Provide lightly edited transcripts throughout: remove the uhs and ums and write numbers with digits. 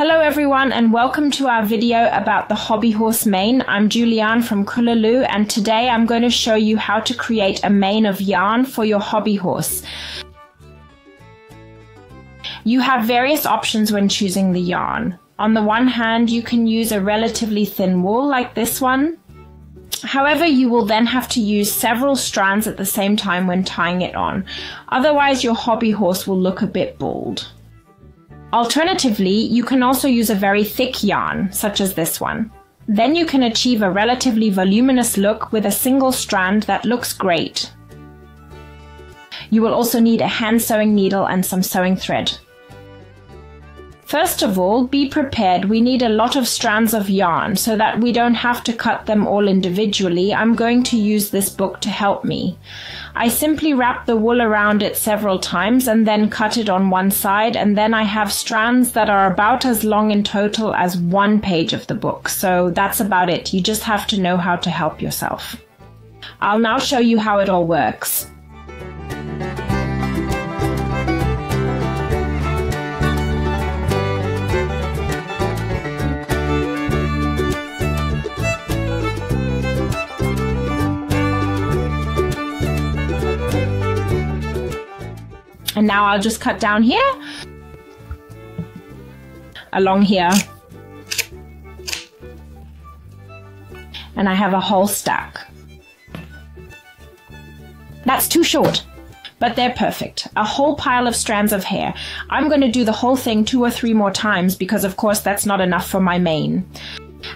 Hello everyone and welcome to our video about the hobby horse mane. I'm Julianne from Kullaloo and today I'm going to show you how to create a mane of yarn for your hobby horse. You have various options when choosing the yarn. On the one hand, you can use a relatively thin wool like this one. However, you will then have to use several strands at the same time when tying it on. Otherwise, your hobby horse will look a bit bald. Alternatively, you can also use a very thick yarn, such as this one. Then you can achieve a relatively voluminous look with a single strand that looks great. You will also need a hand sewing needle and some sewing thread. First of all, be prepared. We need a lot of strands of yarn so that we don't have to cut them all individually. I'm going to use this book to help me. I simply wrap the wool around it several times and then cut it on one side, and then I have strands that are about as long in total as one page of the book. So that's about it. You just have to know how to help yourself. I'll now show you how it all works. And now I'll just cut down here, along here, and I have a whole stack. That's too short, but they're perfect. A whole pile of strands of hair. I'm going to do the whole thing 2 or 3 more times because of course that's not enough for my mane.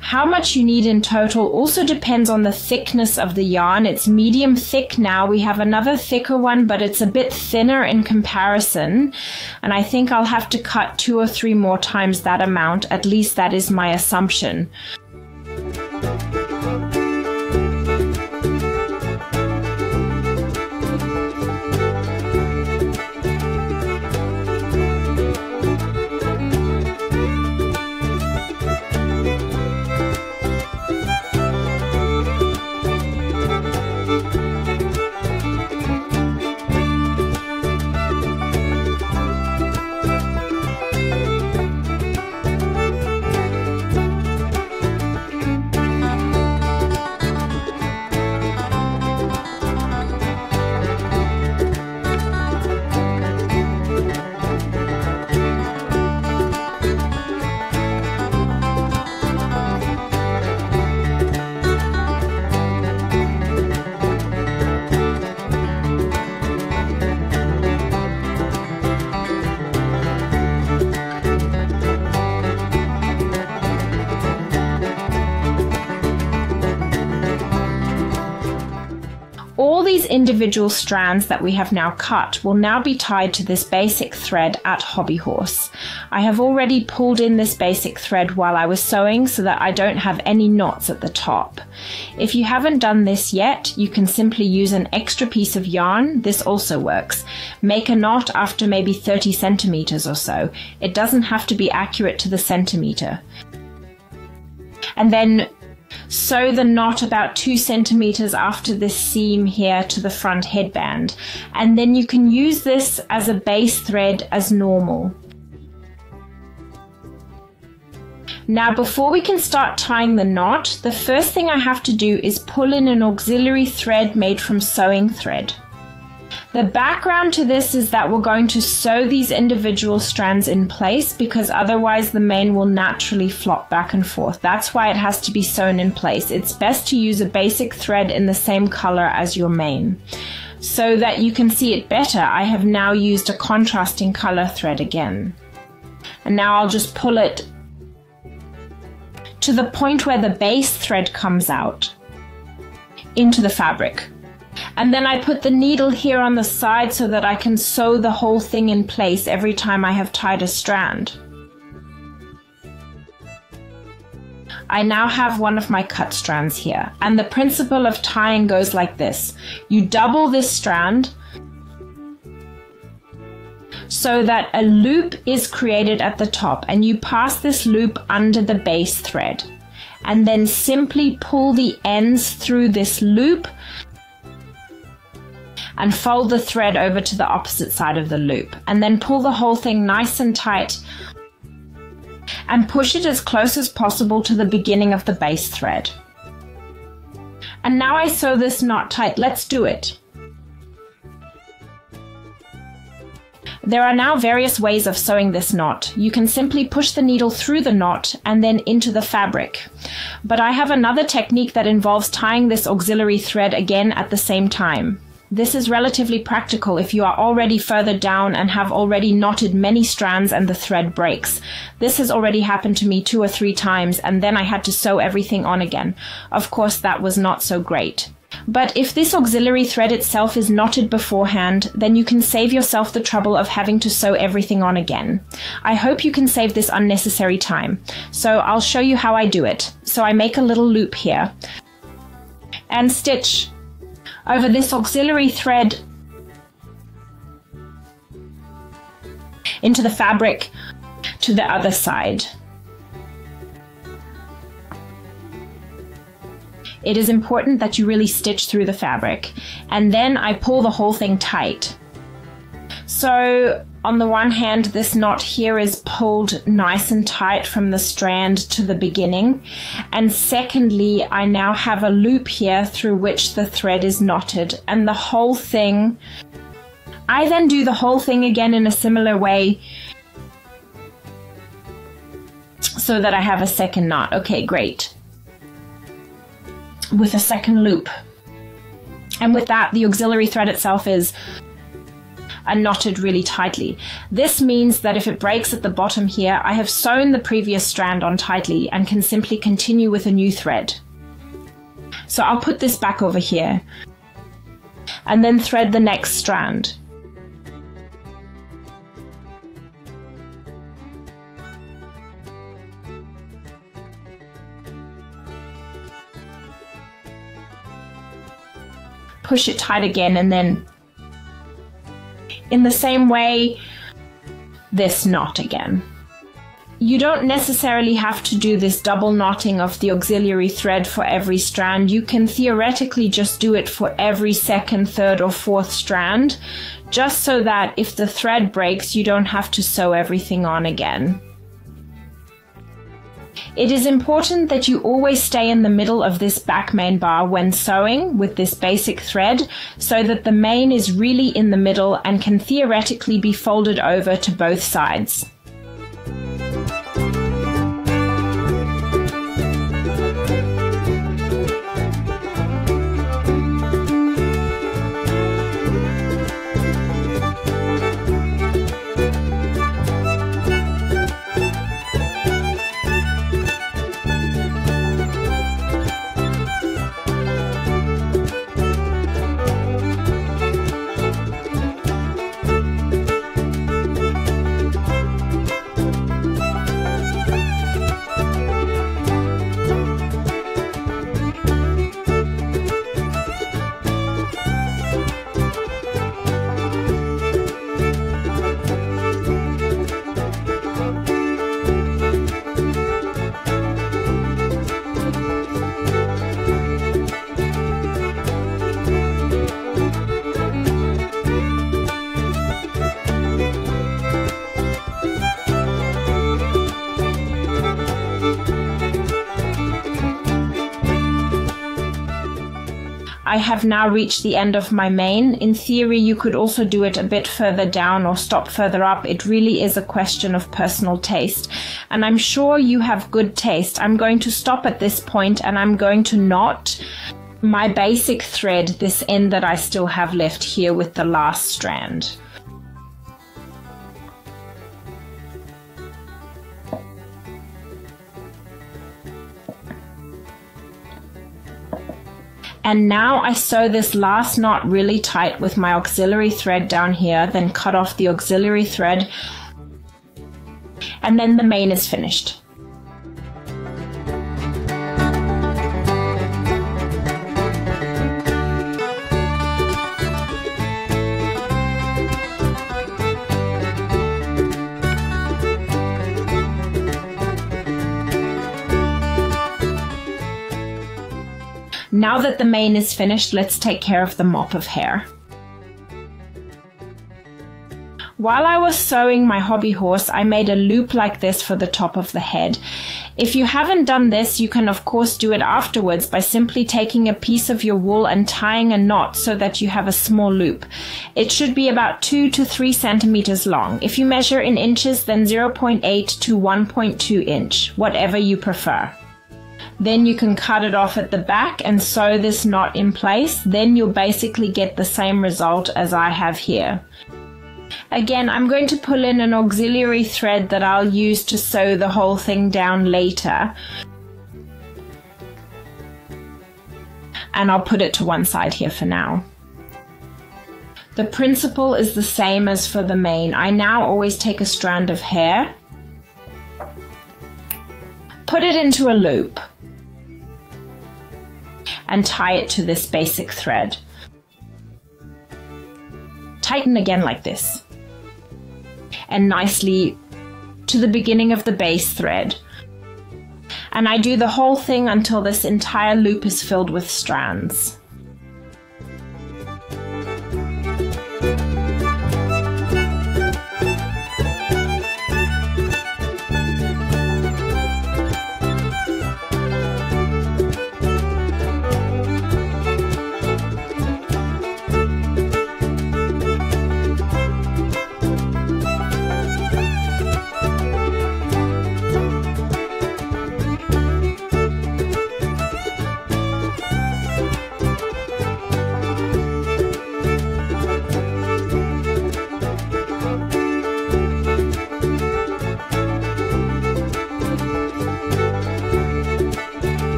How much you need in total also depends on the thickness of the yarn. It's medium thick now. We have another thicker one, but it's a bit thinner in comparison. And I think I'll have to cut 2 or 3 more times that amount. At least that is my assumption. All these individual strands that we have now cut will now be tied to this basic thread at Hobby Horse. I have already pulled in this basic thread while I was sewing so that I don't have any knots at the top. If you haven't done this yet, you can simply use an extra piece of yarn. This also works. Make a knot after maybe 30 centimeters or so. It doesn't have to be accurate to the centimeter. And then sew the knot about 2 centimeters after this seam here to the front headband, and then you can use this as a base thread as normal. Now before we can start tying the knot, the first thing I have to do is pull in an auxiliary thread made from sewing thread. The background to this is that we're going to sew these individual strands in place because otherwise the mane will naturally flop back and forth. That's why it has to be sewn in place. It's best to use a basic thread in the same color as your mane. So that you can see it better, I have now used a contrasting color thread again. And now I'll just pull it to the point where the base thread comes out into the fabric. And then I put the needle here on the side so that I can sew the whole thing in place every time I have tied a strand. I now have one of my cut strands here, and the principle of tying goes like this. You double this strand so that a loop is created at the top, and you pass this loop under the base thread, and then simply pull the ends through this loop and fold the thread over to the opposite side of the loop, and then pull the whole thing nice and tight and push it as close as possible to the beginning of the base thread. And now I sew this knot tight. Let's do it. There are now various ways of sewing this knot. You can simply push the needle through the knot and then into the fabric. But I have another technique that involves tying this auxiliary thread again at the same time. This is relatively practical if you are already further down and have already knotted many strands and the thread breaks. This has already happened to me 2 or 3 times, and then I had to sew everything on again. Of course, that was not so great. But if this auxiliary thread itself is knotted beforehand, then you can save yourself the trouble of having to sew everything on again. I hope you can save this unnecessary time. So I'll show you how I do it. So I make a little loop here and stitch over this auxiliary thread into the fabric to the other side. It is important that you really stitch through the fabric, and then I pull the whole thing tight. So on the one hand, this knot here is pulled nice and tight from the strand to the beginning, and secondly, I now have a loop here through which the thread is knotted, and the whole thing, I then do the whole thing again in a similar way so that I have a second knot. Okay, great. With a second loop. And with that, the auxiliary thread itself is knotted really tightly. This means that if it breaks at the bottom here, I have sewn the previous strand on tightly and can simply continue with a new thread. So I'll put this back over here and then thread the next strand. Push it tight again, and then in the same way, this knot again. You don't necessarily have to do this double knotting of the auxiliary thread for every strand. You can theoretically just do it for every second, third, or fourth strand, just so that if the thread breaks, you don't have to sew everything on again. It is important that you always stay in the middle of this back main bar when sewing with this basic thread, so that the main is really in the middle and can theoretically be folded over to both sides. I have now reached the end of my main. In theory, you could also do it a bit further down or stop further up. It really is a question of personal taste. And I'm sure you have good taste. I'm going to stop at this point and I'm going to knot my basic thread, this end that I still have left here with the last strand. And now I sew this last knot really tight with my auxiliary thread down here, then cut off the auxiliary thread, and then the main is finished. Now that the main is finished, let's take care of the mop of hair. While I was sewing my hobby horse, I made a loop like this for the top of the head. If you haven't done this, you can of course do it afterwards by simply taking a piece of your wool and tying a knot so that you have a small loop. It should be about 2 to 3 centimeters long. If you measure in inches, then 0.8 to 1.2 inch, whatever you prefer. Then you can cut it off at the back and sew this knot in place. Then you'll basically get the same result as I have here. Again, I'm going to pull in an auxiliary thread that I'll use to sew the whole thing down later. And I'll put it to one side here for now. The principle is the same as for the mane. I now always take a strand of hair, put it into a loop, and tie it to this basic thread. Tighten again like this, and nicely to the beginning of the base thread. And I do the whole thing until this entire loop is filled with strands.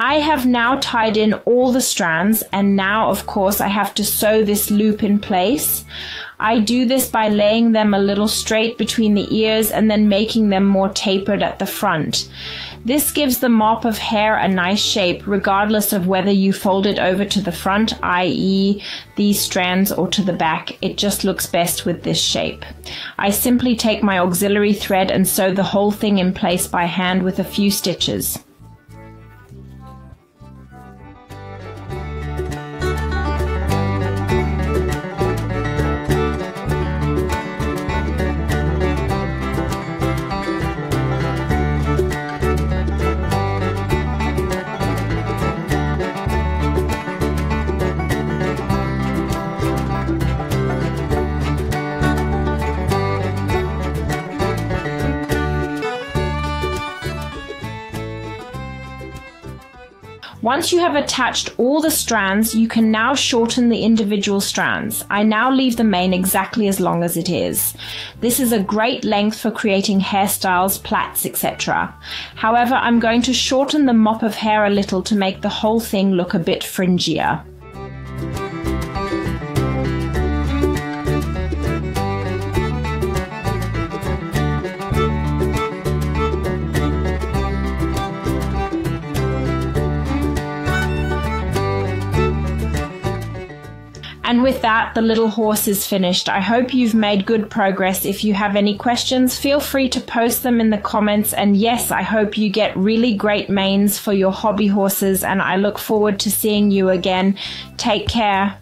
I have now tied in all the strands, and now of course I have to sew this loop in place. I do this by laying them a little straight between the ears and then making them more tapered at the front. This gives the mop of hair a nice shape regardless of whether you fold it over to the front, i.e. these strands, or to the back. It just looks best with this shape. I simply take my auxiliary thread and sew the whole thing in place by hand with a few stitches. Once you have attached all the strands, you can now shorten the individual strands. I now leave the mane exactly as long as it is. This is a great length for creating hairstyles, plaits, etc. However, I'm going to shorten the mop of hair a little to make the whole thing look a bit fringier. And with that, the little horse is finished. I hope you've made good progress. If you have any questions, feel free to post them in the comments. And yes, I hope you get really great manes for your hobby horses, and I look forward to seeing you again. Take care.